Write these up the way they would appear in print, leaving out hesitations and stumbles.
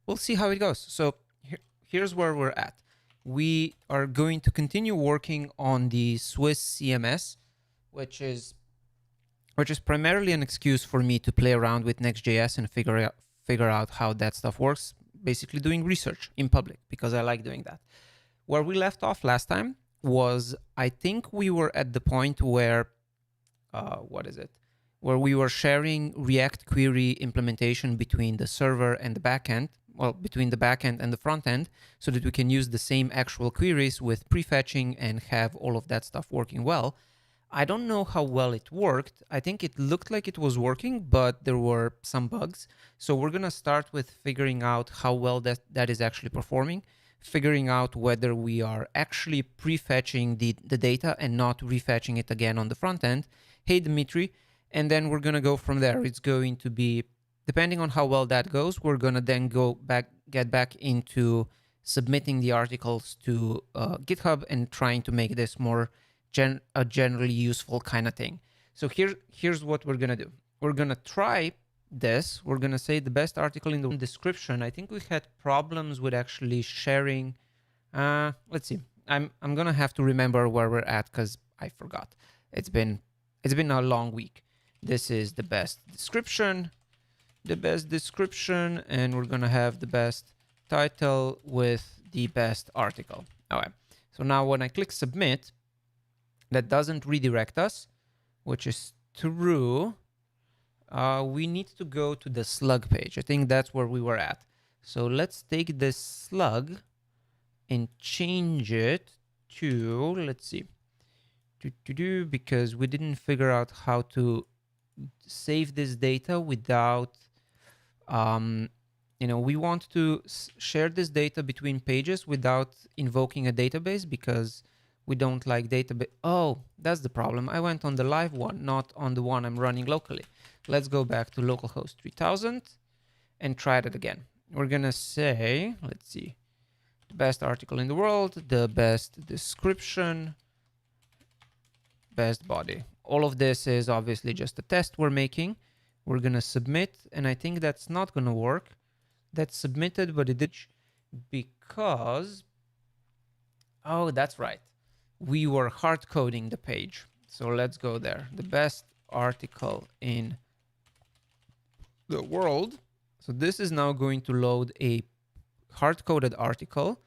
we'll see how it goes. So here's where we're at. We are going to continue working on the Swiss CMS, which is primarily an excuse for me to play around with Next.js and figure out how that stuff works. Basically doing research in public because I like doing that. Where we left off last time was, I think we were at the point where, where we were sharing React query implementation between the server and the backend, well, between the backend and the front end, so that we can use the same actual queries with prefetching and have all of that stuff working well. I don't know how well it worked. I think it looked like it was working, but there were some bugs. So we're going to start with figuring out how well that is actually performing, figuring out whether we are actually prefetching the data and not refetching it again on the front end. Hey, Dimitri. And then we're going to go from there. It's going to be, depending on how well that goes, we're going to then get back into submitting the articles to GitHub and trying to make this more a generally useful kind of thing. So here's what we're going to do. We're going to try this. We're going to say the best article in the description. I think we had problems with actually sharing. Let's see. I'm going to have to remember where we're at because I forgot. It's been a long week. This is the best description, and we're going to have the best title with the best article. Okay. So now when I click submit, that doesn't redirect us, which is true. We need to go to the slug page. I think that's where we were at. So let's take this slug and change it to, let's see, because we didn't figure out how to save this data without, we want to share this data between pages without invoking a database because we don't like database. Oh, that's the problem. I went on the live one, not on the one I'm running locally. Let's go back to localhost 3000 and try that again. We're going to say, let's see, the best article in the world, the best description, best body. All of this is obviously just a test we're making. We're going to submit, and I think that's not going to work. That's submitted, but it did because, oh, that's right. We were hard coding the page. So let's go there. The best article in the world. So this is now going to load a hard coded article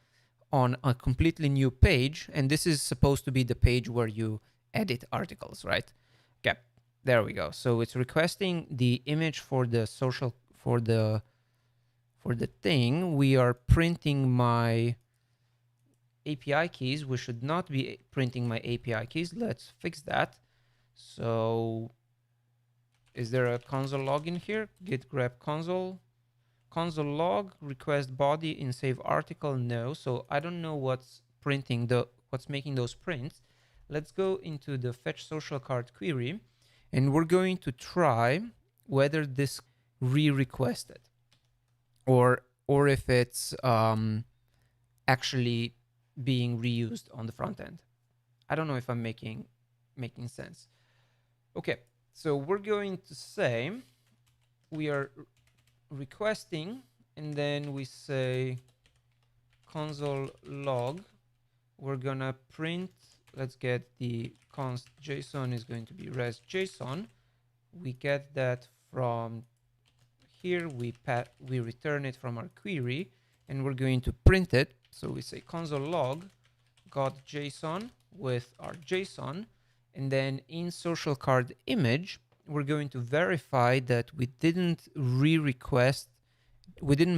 on a completely new page. And this is supposed to be the page where you edit articles, right? Okay, there we go. So it's requesting the image for the social, for the thing. We are printing my API keys. We should not be printing my API keys. Let's fix that. So is there a console log in here? Git grep console log, request body in save article. No. So I don't know what's making those prints. Let's go into the fetch social card query, and we're going to try whether this re-requested or if it's actually being reused on the front end. I don't know if I'm making sense. Okay, so we're going to say we are requesting, and then we say console log. We're gonna print, let's get the const JSON is going to be res JSON. We get that from here, we return it from our query, and we're going to print it. So we say console log got JSON with our JSON, and then in social card image, we're going to verify that we didn't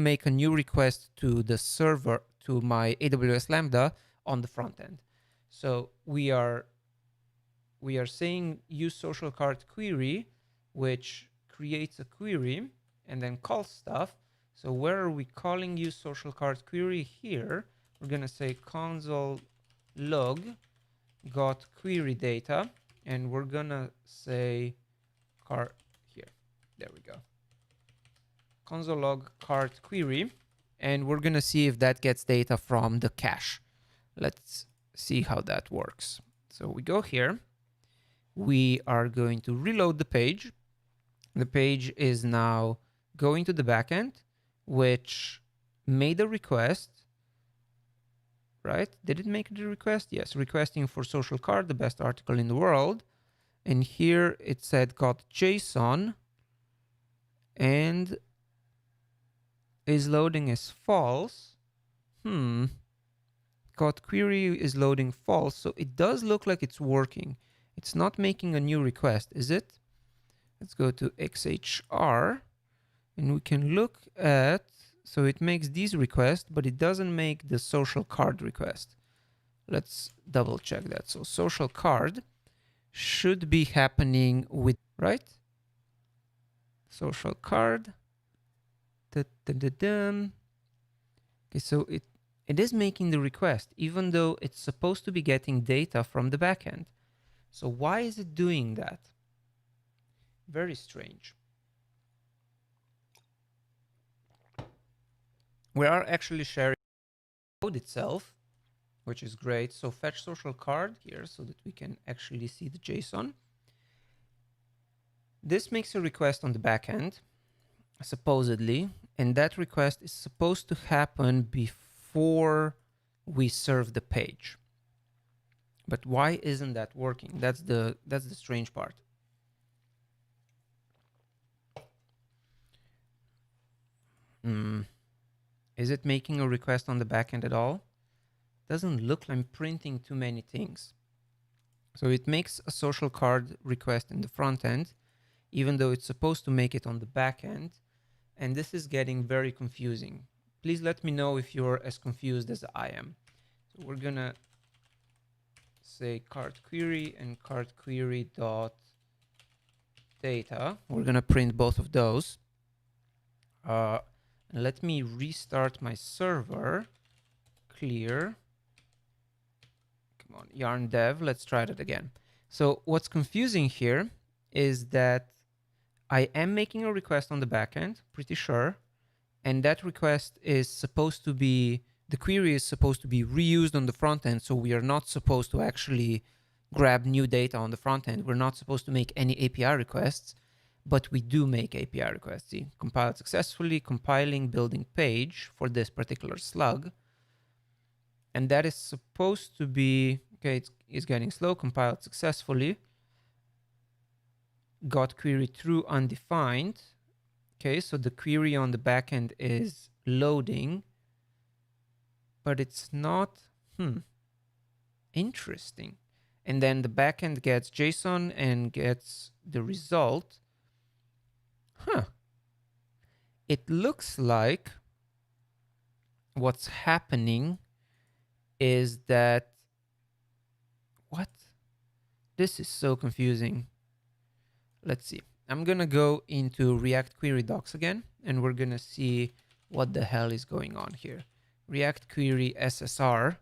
make a new request to the server, to my AWS Lambda on the front end. So we are saying use social card query, which creates a query and then calls stuff. So where are we calling use social card query? Here, we're going to say console log got query data, and we're going to say card here. There we go. Console log card query, and we're going to see if that gets data from the cache. Let's see how that works. So we go here. We are going to reload the page. The page is now going to the backend, which made a request, right? Did it make the request? Yes, requesting for social card, the best article in the world. And here it said got JSON and is loading as false. Got query is loading false. So it does look like it's working. It's not making a new request, is it? Let's go to XHR and we can look at, so it makes these requests, but it doesn't make the social card request. Let's double check that. So social card should be happening with, right? Social card. Okay, so it is making the request, even though it's supposed to be getting data from the backend. So why is it doing that? Very strange. We are actually sharing code itself, which is great. So fetch social card here so that we can actually see the JSON. This makes a request on the backend, supposedly, and that request is supposed to happen before we serve the page. But why isn't that working? That's the strange part. Is it making a request on the backend at all? Doesn't look like I'm printing too many things. So it makes a social card request in the front end, even though it's supposed to make it on the back end. And this is getting very confusing. Please let me know if you're as confused as I am. So we're gonna say card query and card query dot data. We're gonna print both of those. Let me restart my server. Clear. Come on, yarn dev. Let's try that again. So what's confusing here is that I am making a request on the backend, pretty sure, and that request is supposed to be, the query is supposed to be reused on the front end, so we are not supposed to actually grab new data on the front end. We're not supposed to make any API requests, but we do make API requests. See, compiled successfully, compiling, building page for this particular slug. And that is supposed to be, okay, it's getting slow, compiled successfully. Got query true undefined. Okay, so the query on the backend is loading, but it's not, interesting. And then the backend gets JSON and gets the result. It looks like what's happening is that, what? This is so confusing. Let's see. I'm gonna go into React Query Docs again, and we're gonna see what the hell is going on here. React Query SSR,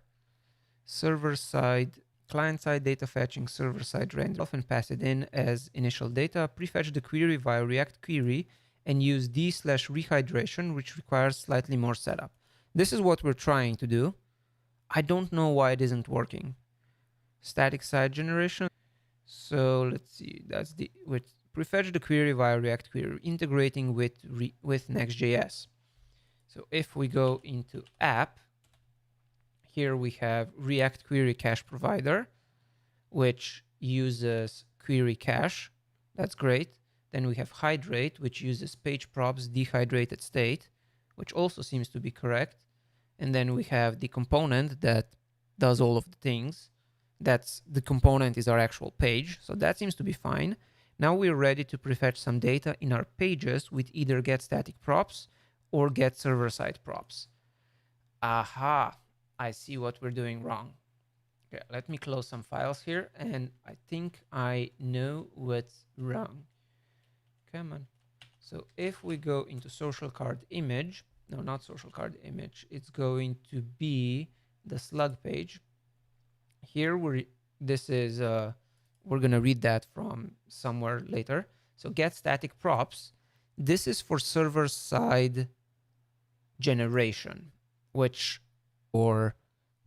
server-side, client-side data fetching, server-side render, often pass it in as initial data, prefetch the query via React Query, and use d/rehydration, which requires slightly more setup. This is what we're trying to do. I don't know why it isn't working. Static side generation. So let's see, that's the, with prefetch the query via React Query, integrating with Next.js. So if we go into app, here we have React Query Cache Provider, which uses query cache. That's great. Then we have hydrate, which uses page props dehydrated state, which also seems to be correct. And then we have the component that does all of the things. That's the component is our actual page. So that seems to be fine. Now we're ready to prefetch some data in our pages with either get static props or get server-side props. Aha, I see what we're doing wrong. Okay, let me close some files here, and I think I know what's wrong. Come on. So if we go into social card image, no, not social card image, it's going to be the slug page. Here we're gonna read that from somewhere later. So get static props. This is for server-side generation, which or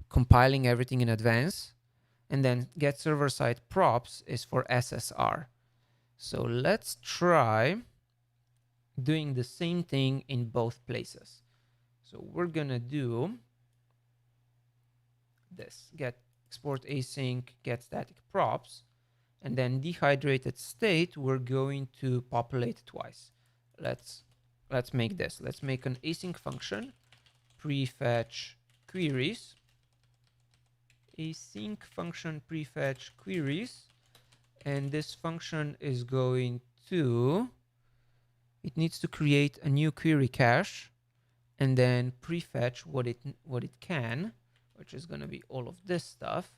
compiling everything in advance, and then get server-side props is for SSR. So let's try doing the same thing in both places. So we're gonna do this: get export async, get static props, and then dehydrated state we're going to populate twice. Let's make this. Let's make an async function, prefetch queries, async function prefetch queries, and this function is going to, it needs to create a new query cache and then prefetch what it can, which is going to be all of this stuff.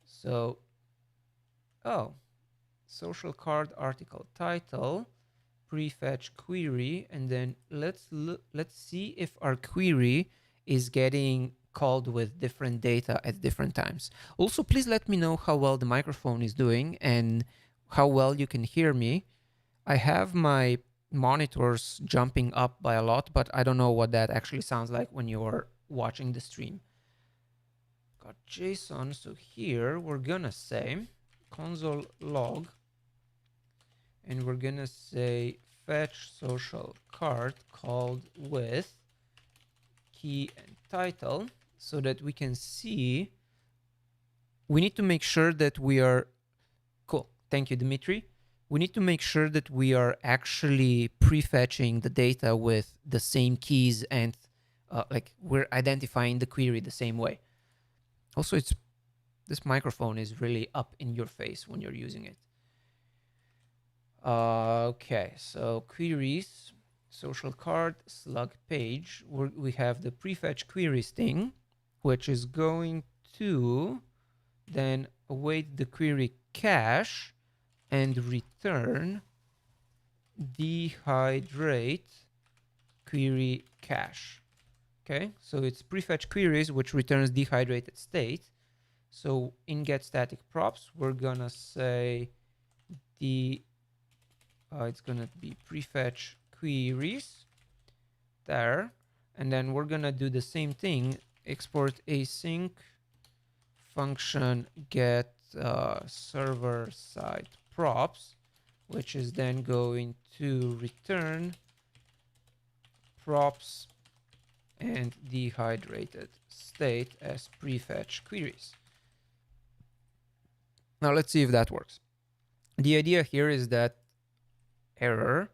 So, oh, social card article title, prefetch query, and then let's see if our query is getting called with different data at different times. Also, please let me know how well the microphone is doing and how well you can hear me. I have my monitors jumping up by a lot, but I don't know what that actually sounds like when you're watching the stream. Got JSON, so here we're gonna say console log, and we're gonna say fetch social card called with key and title, so that we can see. We need to make sure that we are cool. Thank you, Dimitri. We need to make sure that we are actually prefetching the data with the same keys and like we're identifying the query the same way. Also, this microphone is really up in your face when you're using it. Okay, so queries, social card, slug page. We have the prefetch queries thing, which is going to then await the query cache and return dehydrate query cache. Okay, so it's prefetch queries, which returns dehydrated state. So in get static props, we're gonna say it's gonna be prefetch queries there, and then we're gonna do the same thing, export async function get server side props, which is then going to return props and dehydrated state as prefetch queries. Now let's see if that works. The idea here is that error,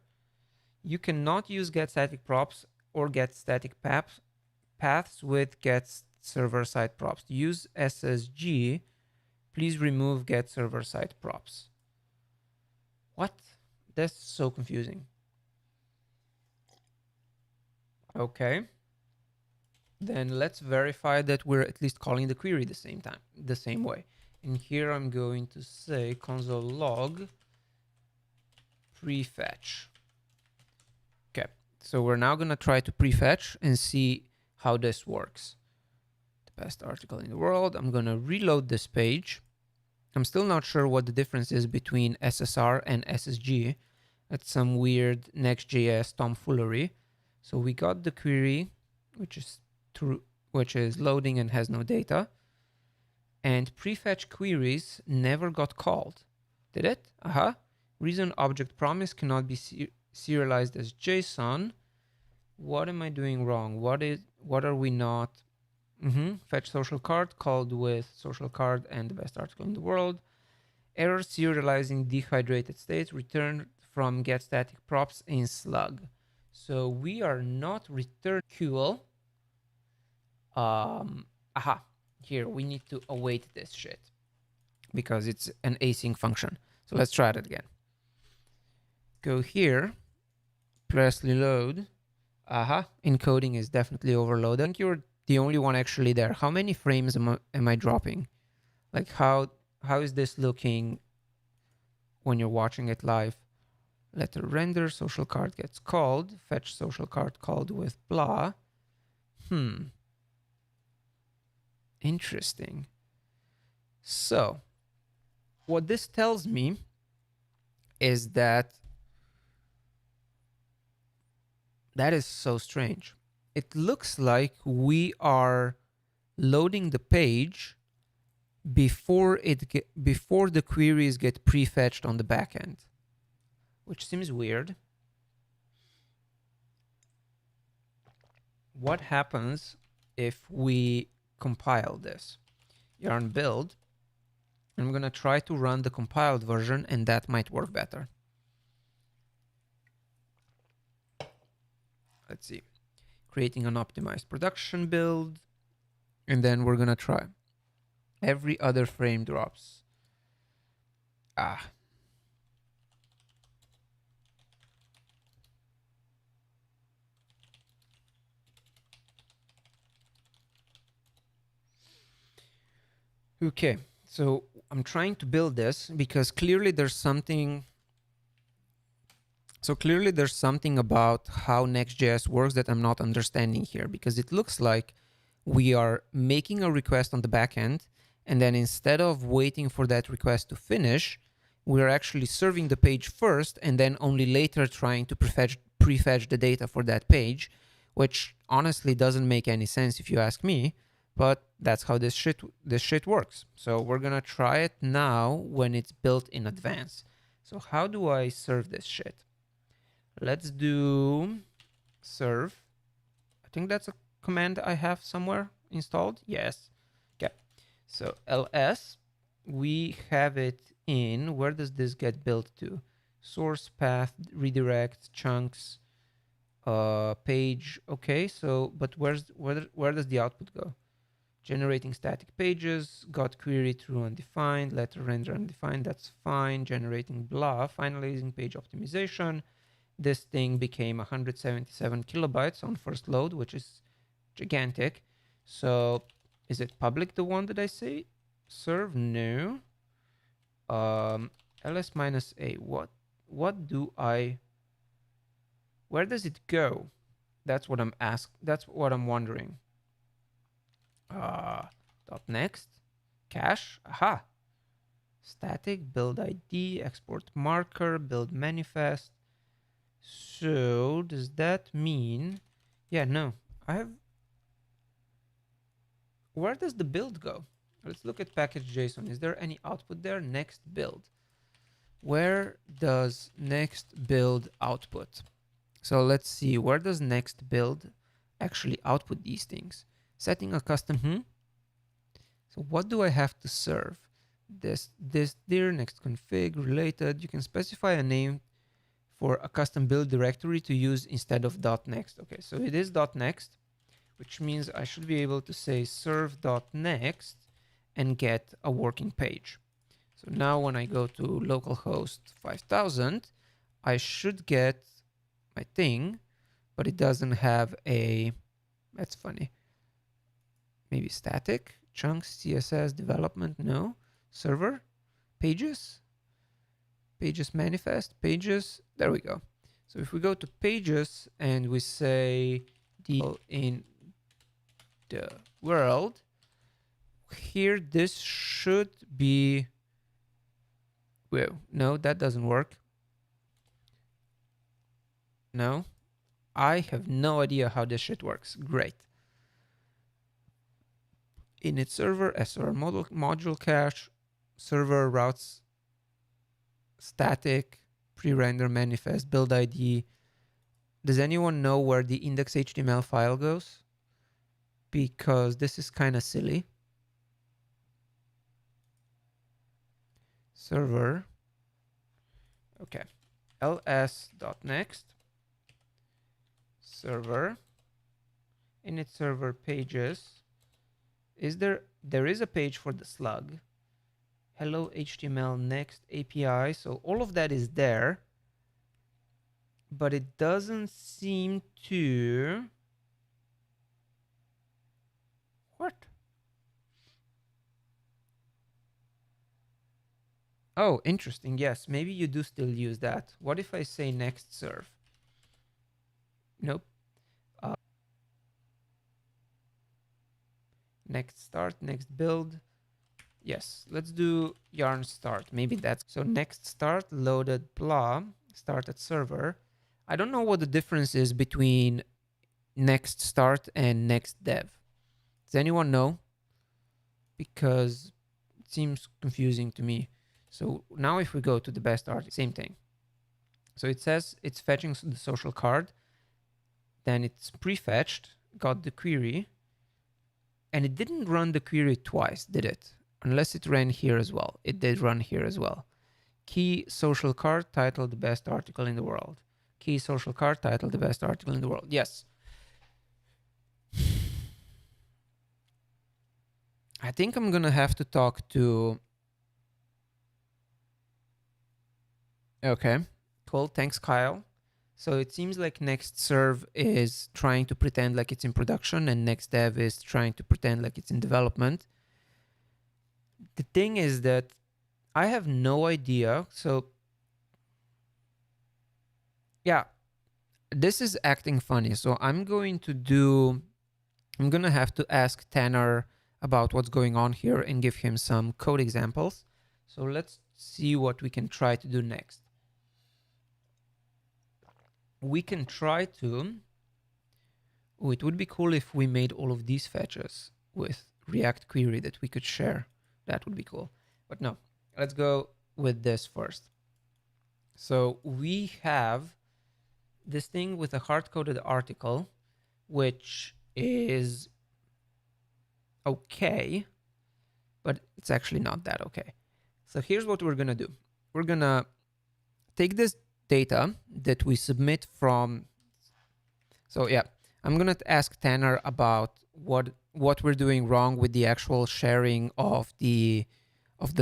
you cannot use get static props or get static paths with get server side props. To use SSG, please remove get server side props. What? That's so confusing. Okay. Then let's verify that we're at least calling the query the same way. And here I'm going to say console log prefetch. Okay, so we're now going to try to prefetch and see how this works. The best article in the world. I'm going to reload this page. I'm still not sure what the difference is between SSR and SSG. That's some weird NextJS tomfoolery. So we got the query, which is loading and has no data. And prefetch queries never got called. Did it? Aha. Reason object promise cannot be serialized as JSON. What am I doing wrong? What are we not? Fetch social card called with social card and the best article in the world. Error serializing dehydrated states returned from get static props in slug. So we are not return cool. Aha. Here we need to await this shit because it's an async function. So let's try that again. Go here, press reload. Aha, encoding is definitely overloaded. I think you're the only one actually there. How many frames am I dropping? Like how is this looking when you're watching it live? Letter render, social card gets called, fetch social card called with blah. Interesting. So what this tells me is that is so strange. It looks like we are loading the page before the queries get prefetched on the backend, which seems weird. what happens if we compile this? Yarn build. I'm going to try to run the compiled version, and that might work better. Let's see. Creating an optimized production build. And then we're going to try. Every other frame drops. Okay, so I'm trying to build this because clearly there's something. So clearly there's something about how NextJS works that I'm not understanding here, because it looks like we are making a request on the backend, and then instead of waiting for that request to finish, we're actually serving the page first and then only later trying to prefetch the data for that page, which honestly doesn't make any sense if you ask me, but that's how this shit works. So we're gonna try it now when it's built in advance. So how do I serve this shit? Let's do serve. I think that's a command I have somewhere installed. Yes. Okay. So ls, we have it in, where does this get built to? Source path, redirect, chunks, page. Okay. So, but where does the output go? Generating static pages, got query through undefined, letter render undefined. That's fine. Generating blah, finalizing page optimization. This thing became 177 kilobytes on first load, which is gigantic. So is it public, the one that I say? Serve? No. ls minus a. What do I... Where does it go? That's what I'm That's what I'm wondering. Dot next. Cache. Aha. Static, build ID, export marker, build manifest. So does that mean, yeah, no, I have, where does the build go? Let's look at package.json. Is there any output there? Next build. Where does next build output? So let's see, where does next build actually output these things? Setting a custom, So what do I have to serve? This dir, next config, related. You can specify a name for a custom build directory to use instead of .next. Okay, so it is .next, which means I should be able to say serve.next and get a working page. So now when I go to localhost 5000, I should get my thing, but it doesn't have a, that's funny. Maybe static, chunks, CSS, development, no. Server, pages, pages manifest, pages, there we go. So if we go to pages and we say deal in the world, here this should be, well, no, that doesn't work. No, I have no idea how this shit works. Great. Init server, SR module cache, server routes, static, pre-render manifest, build ID. Does anyone know where the index.html file goes? Because this is kind of silly. Server. Okay. ls.next. Server. Init server pages. There is a page for the slug. Hello HTML next API. So all of that is there, but it doesn't seem to. What? Oh, interesting. Yes, maybe you do still use that. What if I say next serve? Nope. Next start, next build. Yes, let's do yarn start. Maybe that's so. Next start loaded blah started server. I don't know what the difference is between next start and next dev. Does anyone know? Because it seems confusing to me. So now if we go to the best art, same thing. So it says it's fetching the social card, then it's prefetched, got the query, and it didn't run the query twice, did it? Unless it ran here as well. It did run here as well. Key social card title, the best article in the world. Key social card title, the best article in the world. Yes. I think I'm gonna have to talk to... Okay, cool, thanks Kyle. So it seems like NextServe is trying to pretend like it's in production and NextDev is trying to pretend like it's in development. The thing is that I have no idea. So yeah, this is acting funny. So I'm gonna have to ask Tanner about what's going on here and give him some code examples. So let's see what we can try to do next. We can try to... Oh, it would be cool if we made all of these fetches with React query that we could share. That would be cool. But no, let's go with this first. So we have this thing with a hard-coded article, which is okay, but it's actually not that okay. So here's what we're gonna do. We're gonna take this data that we submit from... So yeah, I'm gonna ask Tanner about what we're doing wrong with the actual sharing of the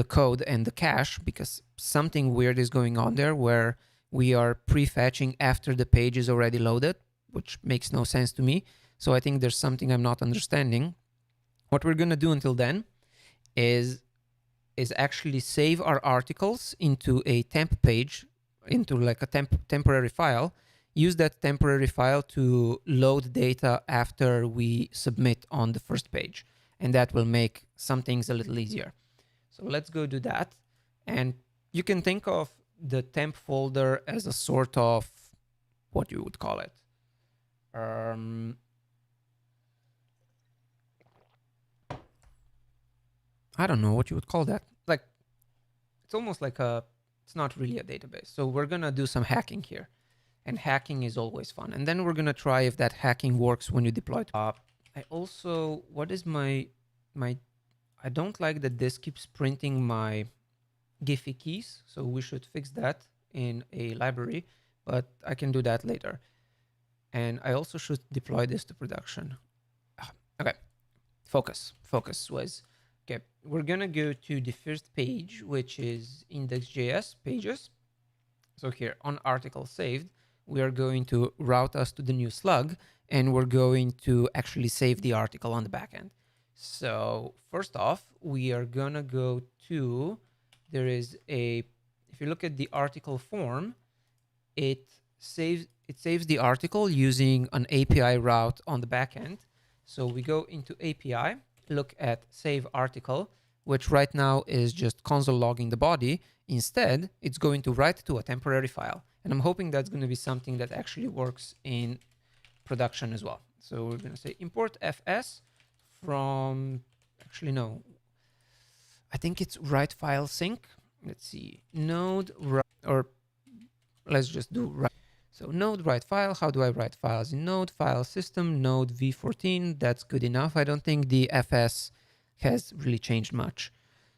code and the cache, because something weird is going on there where we are prefetching after the page is already loaded, which makes no sense to me. So I think there's something I'm not understanding. What we're gonna do until then is actually save our articles into a temp page, into like a temporary file, use that temporary file to load data after we submit on the first page. And that will make some things a little easier. So let's go do that. And you can think of the temp folder as a sort of, what you would call it. I don't know what you would call that. Like, it's almost like it's not really a database. So we're gonna do some hacking here. And hacking is always fun. And then we're gonna try if that hacking works when you deploy it. I also, what is my, I don't like that this keeps printing my Github keys. So we should fix that in a library, but I can do that later. And I also should deploy this to production. Okay, focus was, okay, we're gonna go to the first page, which is index.js pages. So here on article saved, we are going to route us to the new slug, and we're going to actually save the article on the backend. So first off, we are gonna go to, there is a, if you look at the article form, it saves the article using an API route on the backend. So we go into API, look at save article, which right now is just console logging the body. Instead, it's going to write to a temporary file. And I'm hoping that's going to be something that actually works in production as well. So we're going to say import fs from, actually no, I think it's write file sync. Let's see, node, or let's just do write. So node write file, how do I write files in node? File system, node v14, that's good enough. I don't think the fs has really changed much.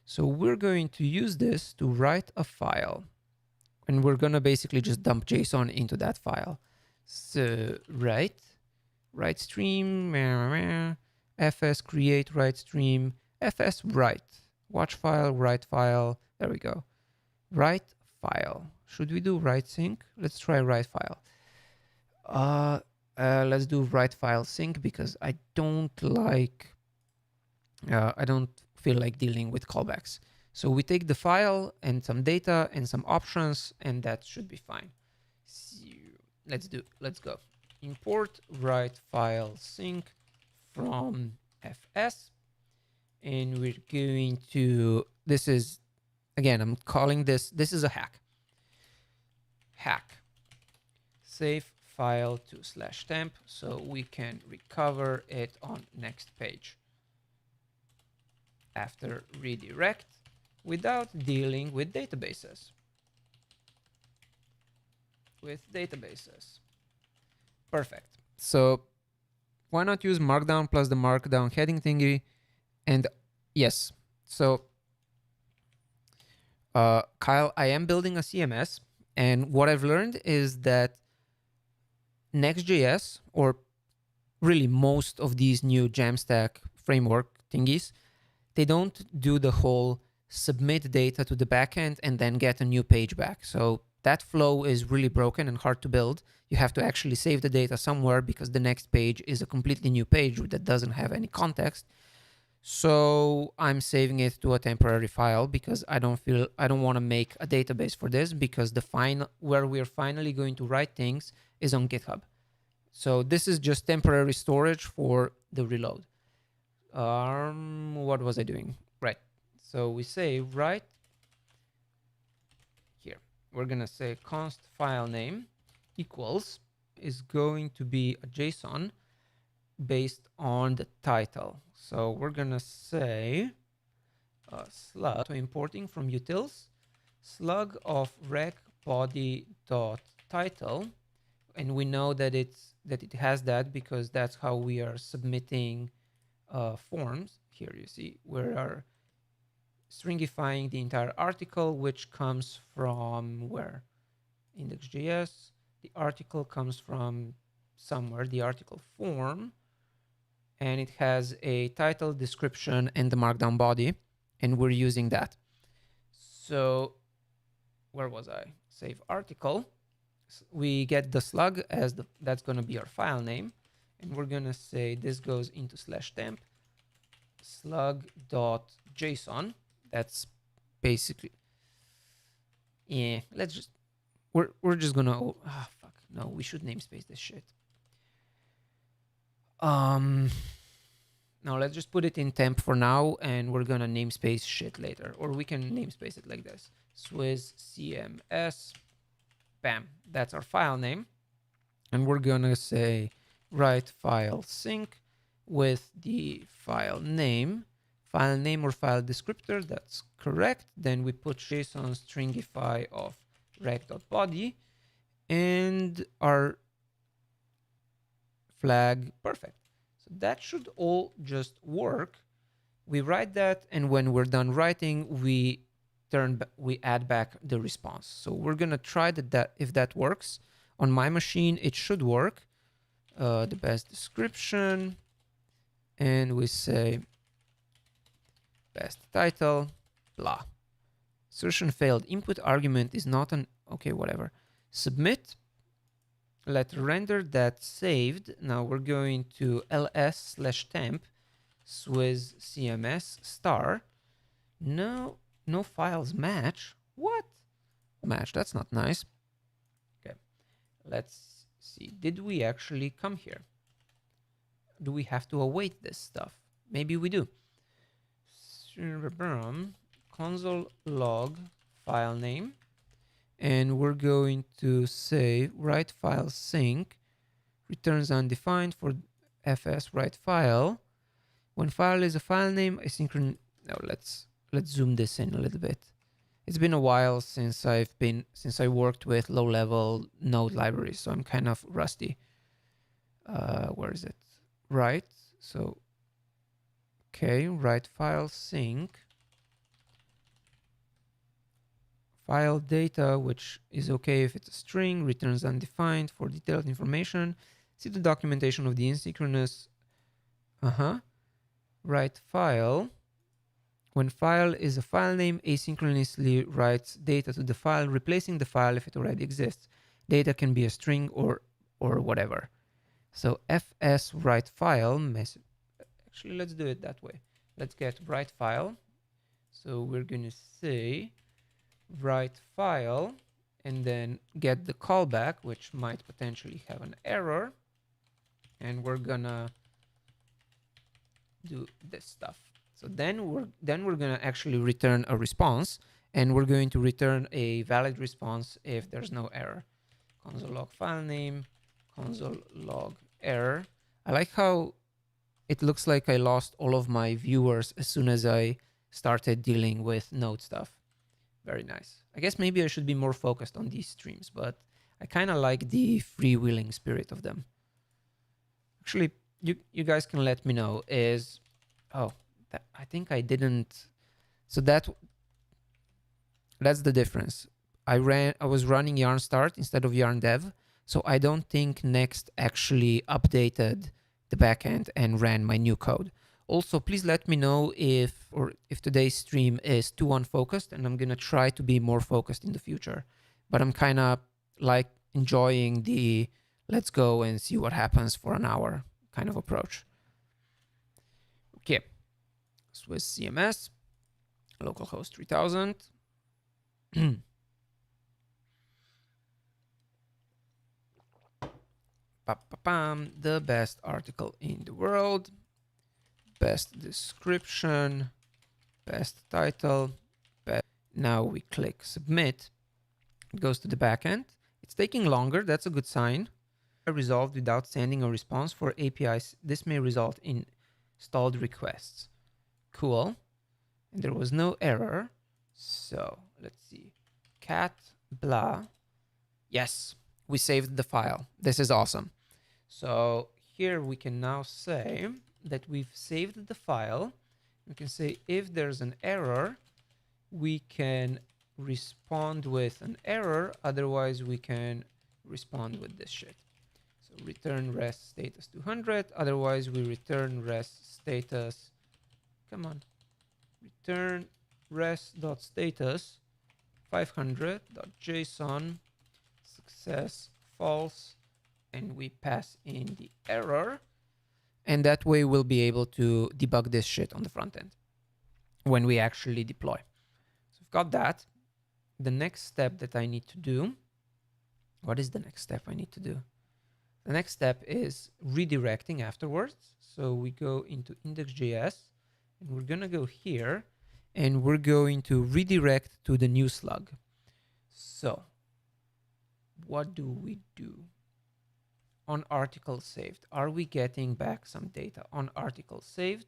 So we're going to use this to write a file. And we're gonna basically just dump JSON into that file. So write stream, fs create write stream, fs write, watch file, write file, there we go. Write file. Should we do write sync? Let's try write file. Let's do write file sync because I don't feel like dealing with callbacks. So we take the file and some data and some options, and that should be fine. So let's go. Import write file sync from fs, and we're going to, this is, again, I'm calling this is a hack. Save file to /temp so we can recover it on next page after redirect without dealing with databases. Perfect. So why not use Markdown plus the Markdown heading thingy? And yes, so Kyle, I am building a CMS, and what I've learned is that NextJS, or really most of these new Jamstack framework thingies, they don't do the whole submit data to the backend and then get a new page back. So that flow is really broken and hard to build. You have to actually save the data somewhere because the next page is a completely new page that doesn't have any context. So I'm saving it to a temporary file because I don't want to make a database for this, because where we're finally going to write things is on GitHub. So this is just temporary storage for the reload. What was I doing? Right. So we say right here. We're gonna say const file name equals is going to be a JSON based on the title. So we're gonna say slug, so importing from utils, slug of rec body dot title, and we know that it has that because that's how we are submitting forms. Here you see we are stringifying the entire article, which comes from where? Index.js. The article comes from somewhere, the article form, and it has a title, description, and the markdown body, and we're using that. So where was I? Save article. We get the slug as that's going to be our file name, and we're going to say this goes into /temp slug.json. That's basically, yeah, let's just, we're just gonna, fuck, no, we should namespace this shit. No, let's just put it in temp for now, and we're gonna namespace shit later, or we can namespace it like this. Swizz CMS, bam, that's our file name. And we're gonna say write file sync with the file name or file descriptor, that's correct. Then we put JSON stringify of rec.body and our flag, perfect. So that should all just work. We write that, and when we're done writing, we add back the response. So we're gonna try that if that works. On my machine, it should work. The best description, and we say best title, blah. Assertion failed. Input argument is not an, okay, whatever. Submit. Let render that saved. Now we're going to ls/temp swizz cms star. No files match. What? Match, that's not nice. Okay, let's see. Did we actually come here? Do we have to await this stuff? Maybe we do. Console log file name, and we're going to say write file sync returns undefined for fs write file. When file is a file name, asynchronous. No, let's zoom this in a little bit. It's been a while since I worked with low-level Node libraries, so I'm kind of rusty. Where is it? Right. So, okay, write file sync. File data, which is okay if it's a string, returns undefined for detailed information. See the documentation of the asynchronous. Write file. When file is a file name, asynchronously writes data to the file, replacing the file if it already exists. Data can be a string or whatever. So fs write file message. Actually, let's do it that way. Let's get write file. So we're going to say write file and then get the callback, which might potentially have an error. And we're gonna do this stuff. So then we're gonna actually return a response, and we're going to return a valid response if there's no error. Console log file name, console log error. I like how it looks like I lost all of my viewers as soon as I started dealing with Node stuff. Very nice. I guess maybe I should be more focused on these streams, but I kind of like the freewheeling spirit of them. Actually, you guys can let me know is, oh, I think I didn't. So that's the difference. I was running yarn start instead of yarn dev, so I don't think Next actually updated the backend and ran my new code. Also, please let me know if today's stream is too unfocused, and I'm gonna try to be more focused in the future. But I'm kind of like enjoying the let's go and see what happens for an hour kind of approach. Okay, Swiss CMS, localhost 3000. The best article in the world, best description, best title. Now we click submit. It goes to the backend. It's taking longer. That's a good sign. Resolved without sending a response for APIs. This may result in stalled requests. Cool. And there was no error. So let's see. Cat blah. Yes, we saved the file. This is awesome. So here we can now say that we've saved the file. We can say if there's an error, we can respond with an error. Otherwise, we can respond with this shit. So return rest status 200. Otherwise, we return rest status. Come on. Return rest.status 500.json success false, and we pass in the error, and that way we'll be able to debug this shit on the front end when we actually deploy. So I've got that. The next step that I need to do, what is the next step I need to do? The next step is redirecting afterwards. So we go into index.js, and we're gonna go here, and we're going to redirect to the new slug. So what do we do? On article saved, are we getting back some data? On article saved,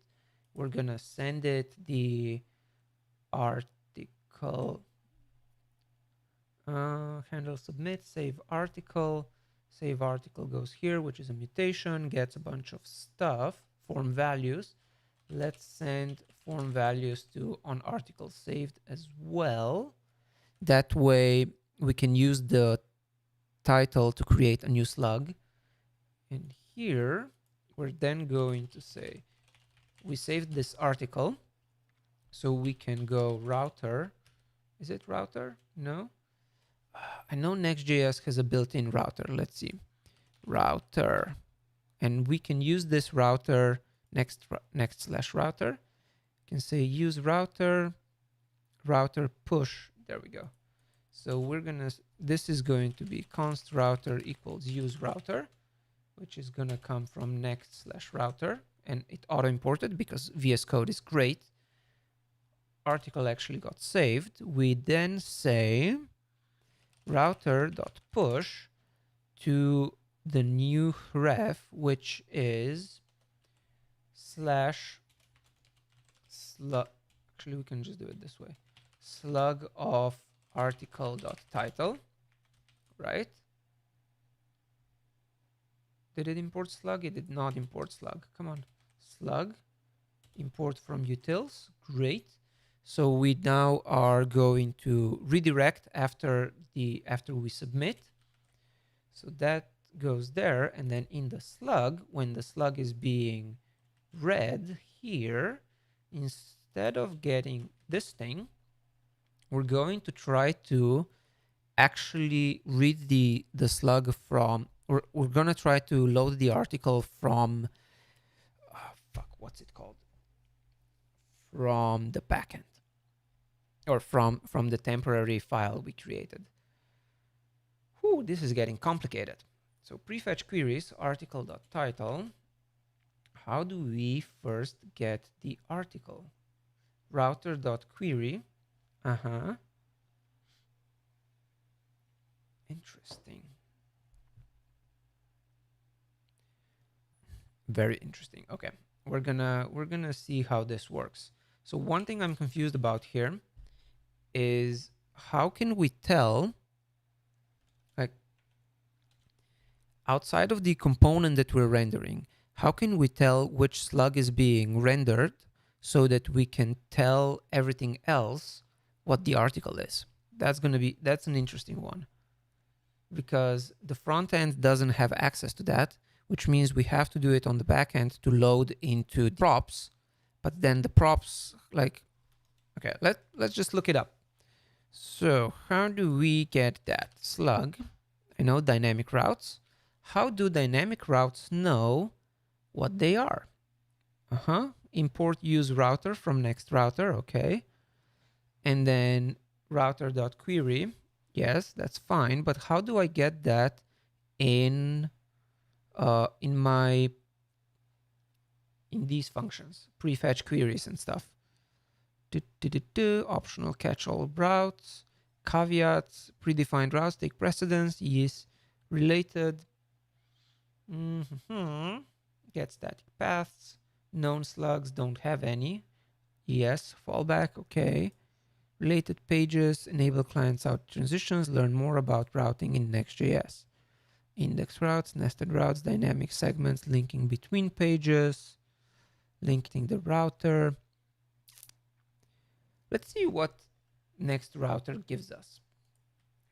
we're gonna send it the article handle submit, save article goes here, which is a mutation, gets a bunch of stuff, form values. Let's send form values to on article saved as well. That way we can use the title to create a new slug. And here we're then going to say we saved this article, so we can go router. Is it router? No. I know Next.js has a built-in router. Let's see. Router. And we can use this router next/router. You can say use router push. There we go. So we're gonna, this is going to be const router equals use router, which is gonna come from next/router, and it auto imported because VS Code is great. Article actually got saved. We then say router.push to the new ref, which is slug. Actually, we can just do it this way. Slug of article.title, right? Did it import slug? It did not import slug. Come on. Slug. Import from utils. Great. So we now are going to redirect after we submit. So that goes there, and then in the slug, when the slug is being read here, instead of getting this thing, we're going to try to actually read the slug from, or we're going to try to load the article from, what's it called? From the backend, or from the temporary file we created. Whew, this is getting complicated. So prefetch queries, article.title. How do we first get the article? Router.query. Interesting. Very interesting. Okay, we're gonna see how this works. So one thing I'm confused about here is how can we tell, like, outside of the component that we're rendering, how can we tell which slug is being rendered so that we can tell everything else what the article is? That's an interesting one, because the front end doesn't have access to that, which means we have to do it on the back end to load into the props. But then the props, like, okay, let's just look it up. So how do we get that slug? I know dynamic routes. How do dynamic routes know what they are? Import use router from next router, okay. And then router.query, yes, that's fine. But how do I get that in these functions, prefetch queries and stuff? Optional catch-all routes, caveats, predefined routes take precedence, yes, related, get static paths, known slugs don't have any, yes, fallback, okay. Related pages, enable clients out transitions, learn more about routing in Next.js. Index routes, nested routes, dynamic segments, linking between pages, linking the router. Let's see what next router gives us.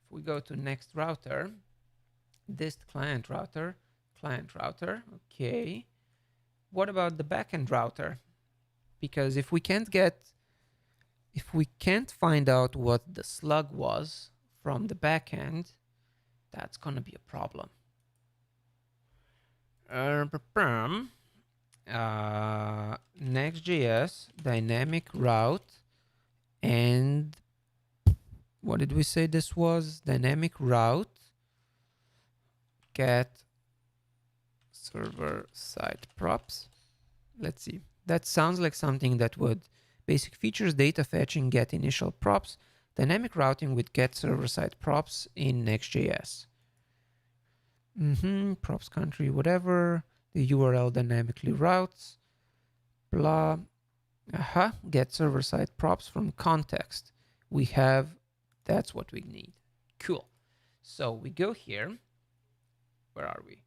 If we go to next router, this client router, okay. What about the backend router? Because if we can't find out what the slug was from the backend, that's gonna be a problem. Next.js dynamic route, and what did we say this was? Dynamic route get server side props. Let's see. That sounds like something that would basic features, data fetching, get initial props, dynamic routing with get server side props in Next.js. Props country, whatever. The URL dynamically routes. Blah. Get server side props from context. We have, that's what we need. Cool. So we go here. Where are we?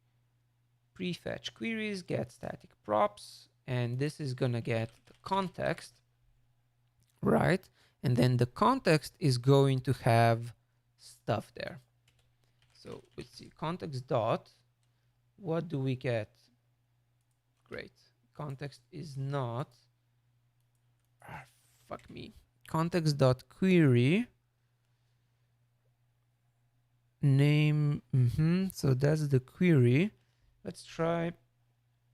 Prefetch queries, get static props, and this is gonna get the context, right? And then the context is going to have stuff there. So let's see, context dot, what do we get? Great, context is not, fuck me. Context dot query name, so that's the query. Let's try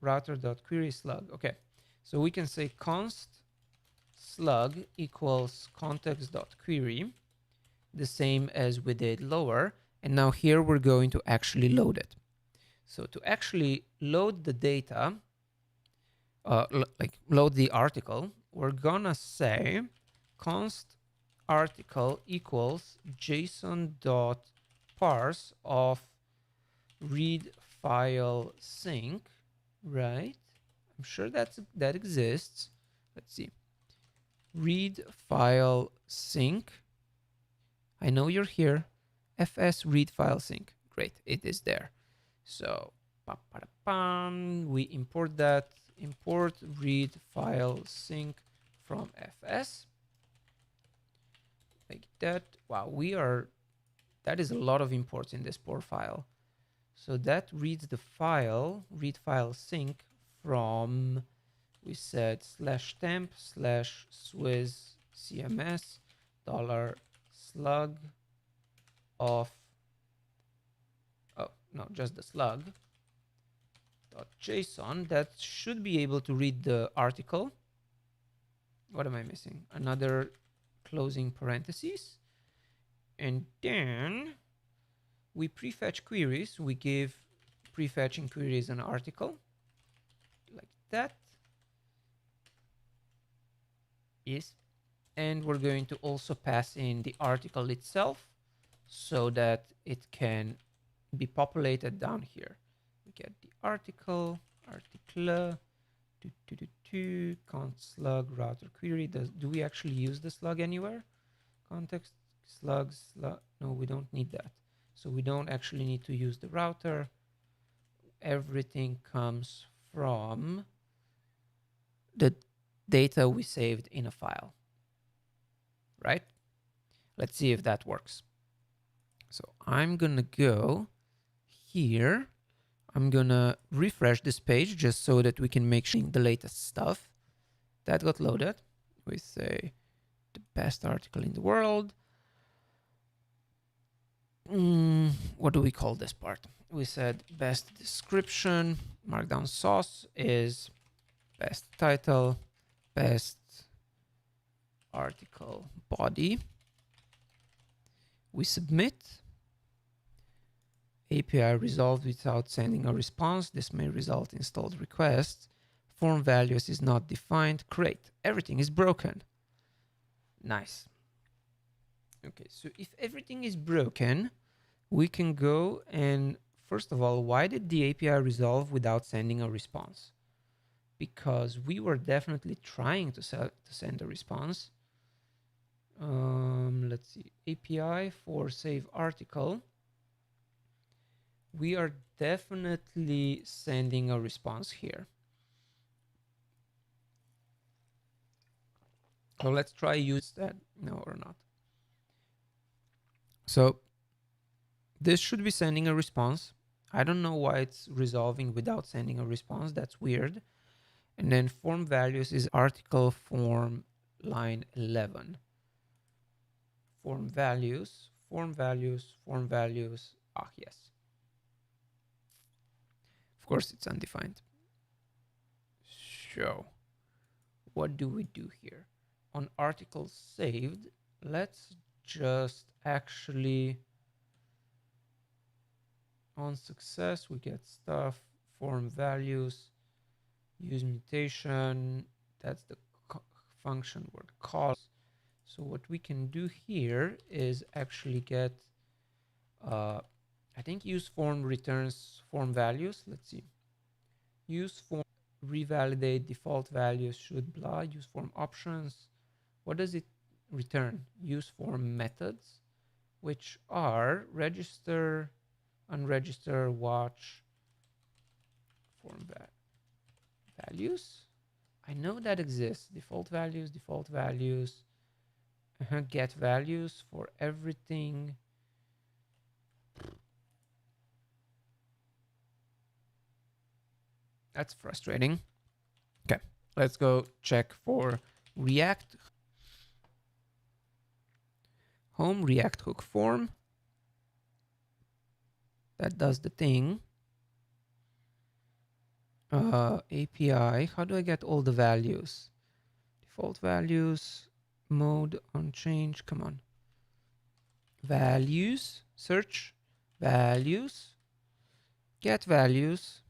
router.query slug. Okay, so we can say const slug equals context.query, the same as we did lower. And now here we're going to actually load it. So to actually load the data, like load the article, we're gonna say const article equals json.parse of read file sync, right? I'm sure that exists. Let's see. Read file sync. I know you're here. fs read file sync. Great, it is there. So we import that. Import read file sync from fs. Like that. Wow, that is a lot of imports in this poor file. So that reads the file, read file sync from, we said /temp /swiss cms $slug of, oh no, just the slug .json. That should be able to read the article. What am I missing? Another closing parentheses. And then we prefetch queries. We give prefetching queries an article like that. Yes. And we're going to also pass in the article itself so that it can be populated down here. We get the article, const slug router query. Do we actually use the slug anywhere? Context slug. No, we don't need that. So we don't actually need to use the router. Everything comes from the data we saved in a file, right? Let's see if that works. So I'm gonna go here. I'm gonna refresh this page just so that we can make sure the latest stuff that got loaded. We say the best article in the world. What do we call this part? We said best description. Markdown sauce is best title, best article body. We submit. API resolved without sending a response. This may result in stalled requests. Form values is not defined. Great. Everything is broken. Nice. Okay, so if everything is broken, we can go and, first of all, why did the API resolve without sending a response? Because we were definitely trying to send a response. Let's see, API for save article. We are definitely sending a response here. So let's try use that, no or not. So this should be sending a response. I don't know why it's resolving without sending a response. That's weird. And then form values is article form line 11. Form values, form values, form values. Ah, yes. Of course, it's undefined. So what do we do here? On articles saved, let's just actually, on success, we get stuff, form values, use mutation. That's the function word calls. So what we can do here is actually get, I think use form returns form values. Let's see. Use form revalidate default values should blah. Use form options. What does it return? Use form methods, which are register, unregister, watch, form values. I know that exists. Default values, get values for everything. That's frustrating. Okay, let's go check for React. Home React hook form. That does the thing. API, how do I get all the values? Default values, mode on change, come on. Values, search, values, get values.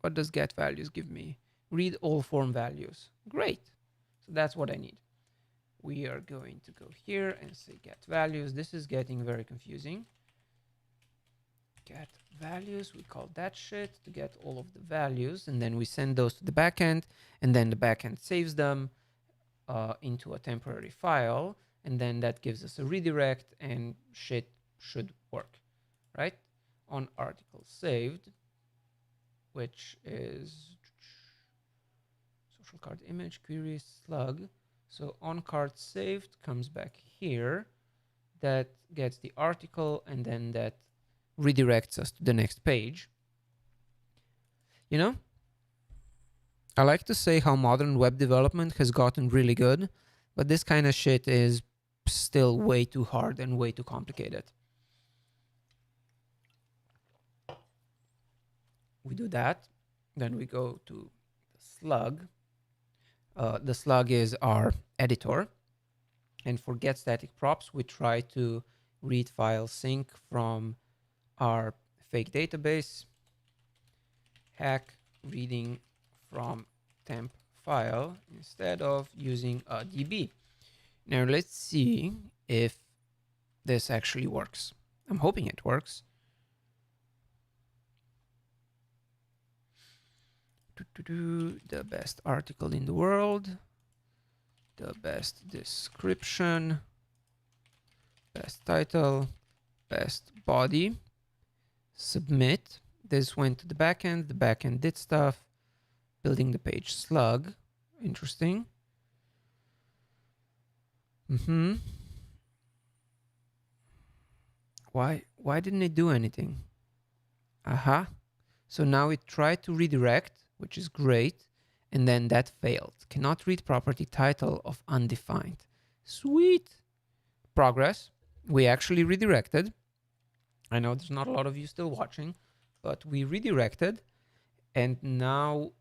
What does get values give me? Read all form values. Great. So that's what I need. We are going to go here and say get values. This is getting very confusing. Get values, we call that shit to get all of the values, and then we send those to the backend, and then the backend saves them into a temporary file, and then that gives us a redirect, and shit should work, right? On article saved, which is social card image query slug. So on card saved comes back here. That gets the article, and then that redirects us to the next page. You know, I like to say how modern web development has gotten really good, but this kind of shit is still way too hard and way too complicated. We do that, then we go to the slug. The slug is our editor, and for get static props, we try to read file sync from our fake database, hack reading from temp file instead of using a DB. Now let's see if this actually works. I'm hoping it works. The best article in the world, the best description, best title, best body. Submit. This went to the backend did stuff. building the page slug. Interesting. Why didn't it do anything? Aha. So now it tried to redirect, which is great, and then that failed. Cannot read property title of undefined. Sweet. Progress. We actually redirected. I know there's not a lot of you still watching, but we redirected, and now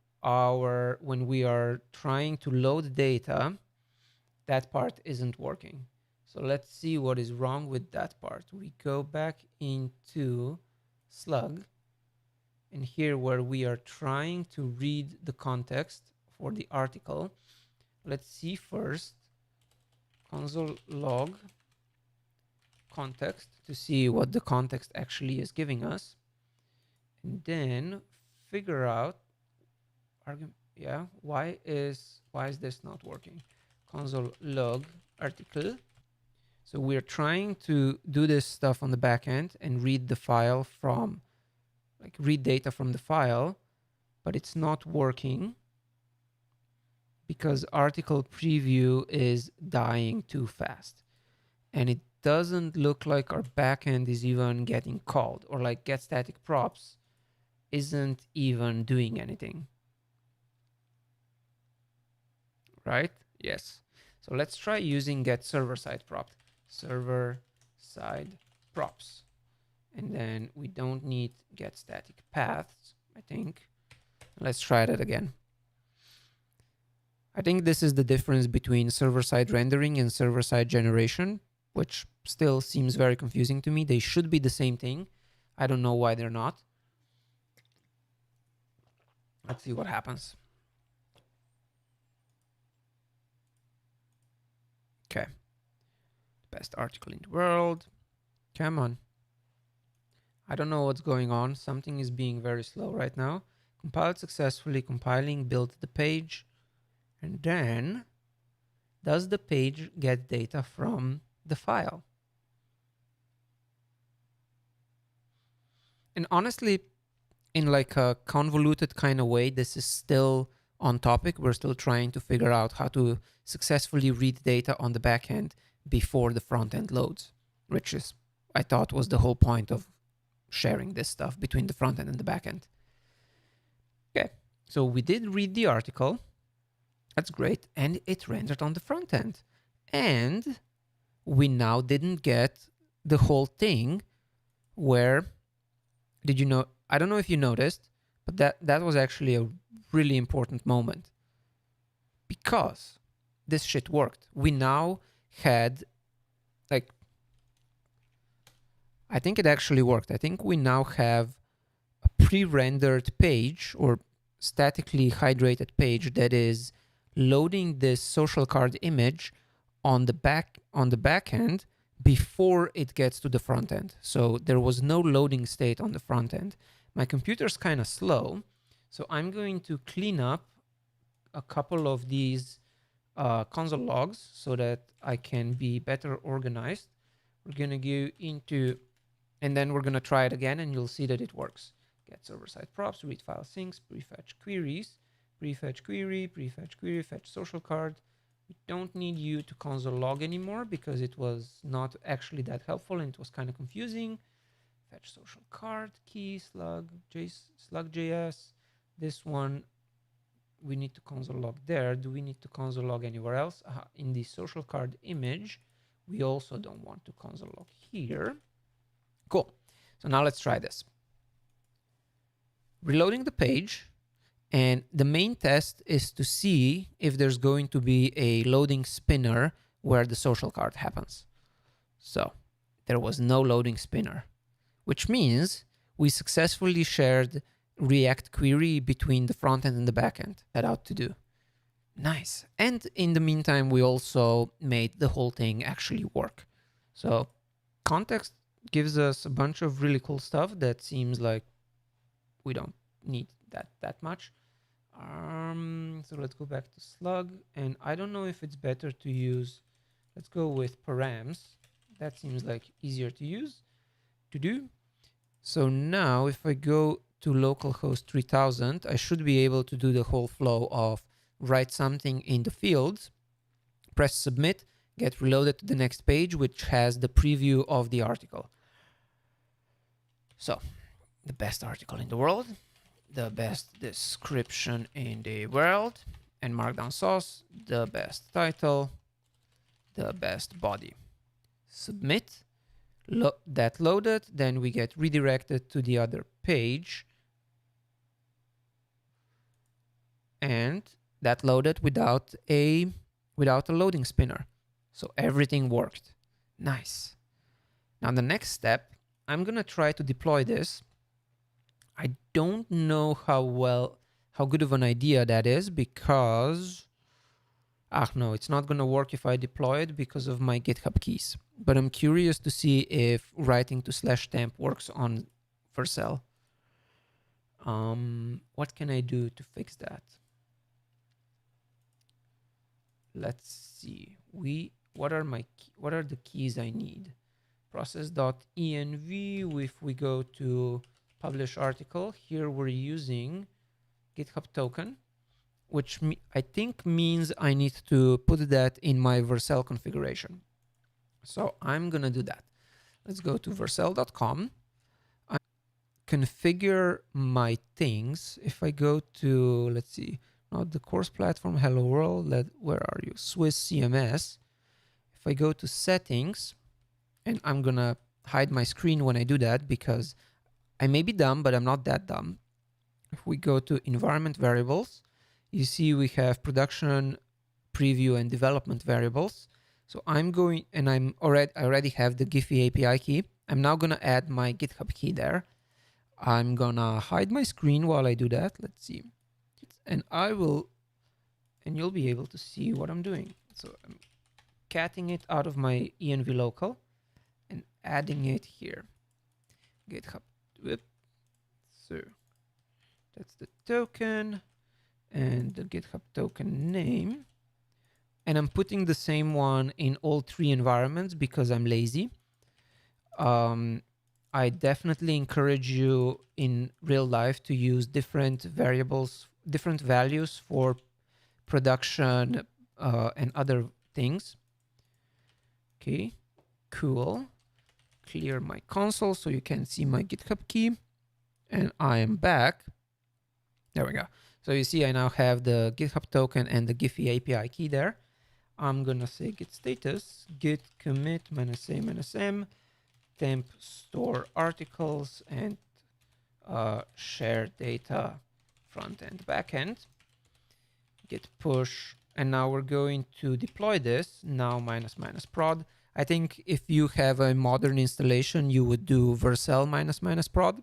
when we are trying to load data, that part isn't working. So let's see what is wrong with that part. We go back into slug, and here where we are trying to read the context for the article, let's see first console log context to see what the context actually is giving us, and then figure out why is this not working. Console log article. So we're trying to do this stuff on the back end and read the file from, like, read data from the file, but it's not working because article preview is dying too fast. And it doesn't look like our backend is even getting called, or like get static props isn't even doing anything. Right? Yes. So let's try using get server side prop. Server side props. And then we don't need get static paths, I think. Let's try that again. I think this is the difference between server-side rendering and server-side generation, which still seems very confusing to me. They should be the same thing. I don't know why they're not. Let's see what happens. Okay. Best article in the world. Come on. I don't know what's going on. Something is being very slow right now. Compiled successfully, compiling, build the page. And then, does the page get data from the file? And honestly, in like a convoluted kind of way, this is still on topic. We're still trying to figure out how to successfully read data on the back end before the front end loads, which is, I thought, was the whole point of sharing this stuff between the front end and the back end. Okay, so we did read the article. That's great. And it rendered on the front end. And we now didn't get the whole thing where, did you know, I don't know if you noticed, but that was actually a really important moment, because this shit worked. We now had, like, I think it actually worked. I think we now have a pre-rendered page, or statically hydrated page, that is loading this social card image on the back end before it gets to the front end. So there was no loading state on the front end. My computer's kind of slow, so I'm going to clean up a couple of these console logs so that I can be better organized. We're going to go into, and then we're going to try it again, and you'll see that it works. Get server-side props, read file syncs, prefetch queries, prefetch query, fetch social card. We don't need you to console log anymore because it was not actually that helpful and it was kind of confusing. Fetch social card, key, slug.js. This one, we need to console log there. Do we need to console log anywhere else? In the social card image, we also don't want to console log here. Cool. So now let's try this. Reloading the page. And the main test is to see if there's going to be a loading spinner where the social card happens. So there was no loading spinner, which means we successfully shared React query between the front end and the back end. That ought to do. Nice. And in the meantime, we also made the whole thing actually work. So context gives us a bunch of really cool stuff that seems like we don't need that much. So let's go back to slug, and I don't know if it's better to use, let's go with params. That seems like easier to use, to do. So now if I go to localhost 3000, I should be able to do the whole flow of write something in the fields, press submit, get reloaded to the next page, which has the preview of the article. So the best article in the world, the best description in the world, and markdown sauce, the best title, the best body. Submit, that loaded, then we get redirected to the other page, and that loaded without a loading spinner. So everything worked. Nice. Now the next step, I'm gonna try to deploy this. I don't know how good of an idea that is, because no, it's not gonna work if I deploy it because of my GitHub keys. But I'm curious to see if writing to /temp works on Vercel. What can I do to fix that? Let's see. What are the keys I need? Process.env. If we go to publish article, here we're using GitHub token, which I think means I need to put that in my Vercel configuration. So I'm gonna do that. Let's go to vercel.com. I configure my things. If I go to, let's see, not the course platform, hello world, where are you? Swiss CMS. If I go to settings, and I'm gonna hide my screen when I do that because I may be dumb, but I'm not that dumb. If we go to environment variables, you see we have production, preview, and development variables. So I'm going, and I already have the Giphy API key. I'm now gonna add my GitHub key there. I'm gonna hide my screen while I do that. Let's see. And you'll be able to see what I'm doing. So I'm catting it out of my env local and adding it here. GitHub. So that's the token and the GitHub token name. And I'm putting the same one in all three environments because I'm lazy. I definitely encourage you in real life to use different variables, different values for production and other things. Okay, cool. Clear my console so you can see my GitHub key. And I am back. There we go. So you see I now have the GitHub token and the Giphy API key there. I'm gonna say git status, git commit -a-m, temp store articles, and share data frontend backend. Git push, and now we're going to deploy this now --prod. I think if you have a modern installation, you would do vercel --prod.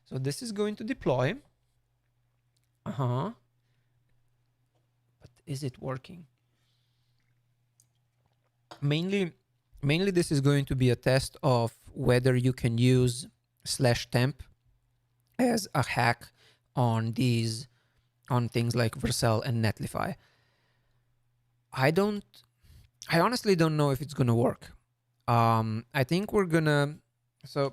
So this is going to deploy. But is it working? Mainly this is going to be a test of whether you can use /temp as a hack on things like Vercel and Netlify. I honestly don't know if it's gonna work. I think we're gonna, so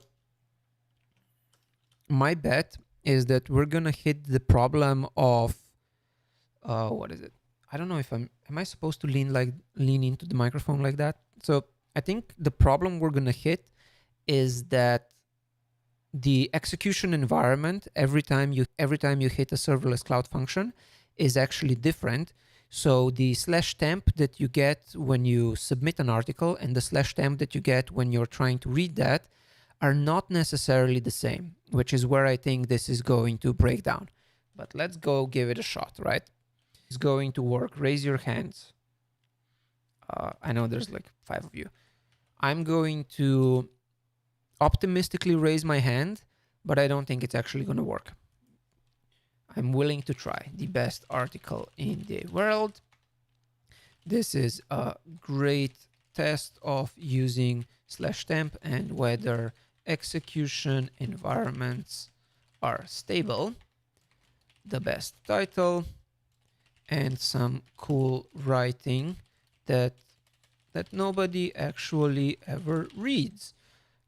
my bet is that we're gonna hit the problem of, what is it? I don't know if am I supposed to lean into the microphone like that? So I think the problem we're gonna hit is that the execution environment every time you hit a serverless cloud function is actually different. So the /temp that you get when you submit an article and the /temp that you get when you're trying to read that are not necessarily the same, which is where I think this is going to break down. But let's go give it a shot, right? It's going to work. Raise your hands. I know there's like 5 of you. I'm going to optimistically raise my hand, but I don't think it's actually going to work. I'm willing to try. The best article in the world. This is a great test of using /temp and whether execution environments are stable. The best title and some cool writing that nobody actually ever reads.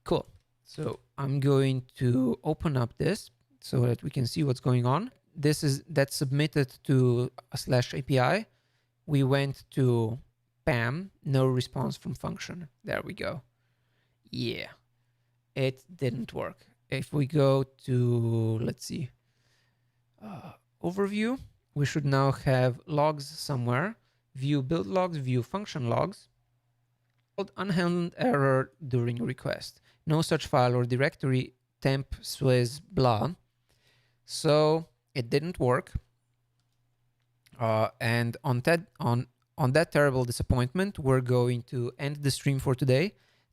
Cool. So I'm going to open up this. so that we can see what's going on. That's submitted to a /API. We went to PAM, no response from function. There we go. Yeah, it didn't work. If we go to, let's see, overview, we should now have logs somewhere. View build logs, view function logs. Unhandled error during request. No such file or directory, temp swiss blah. So it didn't work. And on that terrible disappointment, we're going to end the stream for today.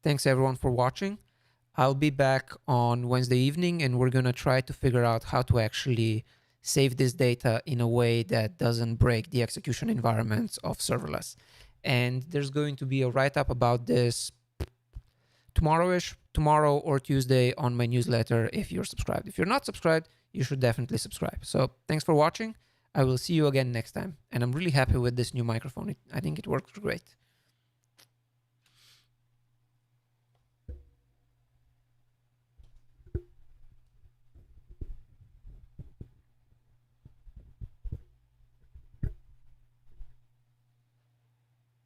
Thanks everyone for watching. I'll be back on Wednesday evening, and we're gonna try to figure out how to actually save this data in a way that doesn't break the execution environments of serverless. And there's going to be a write-up about this tomorrow or Tuesday on my newsletter if you're subscribed. If you're not subscribed, you should definitely subscribe. So thanks for watching. I will see you again next time. And I'm really happy with this new microphone. I think it works great.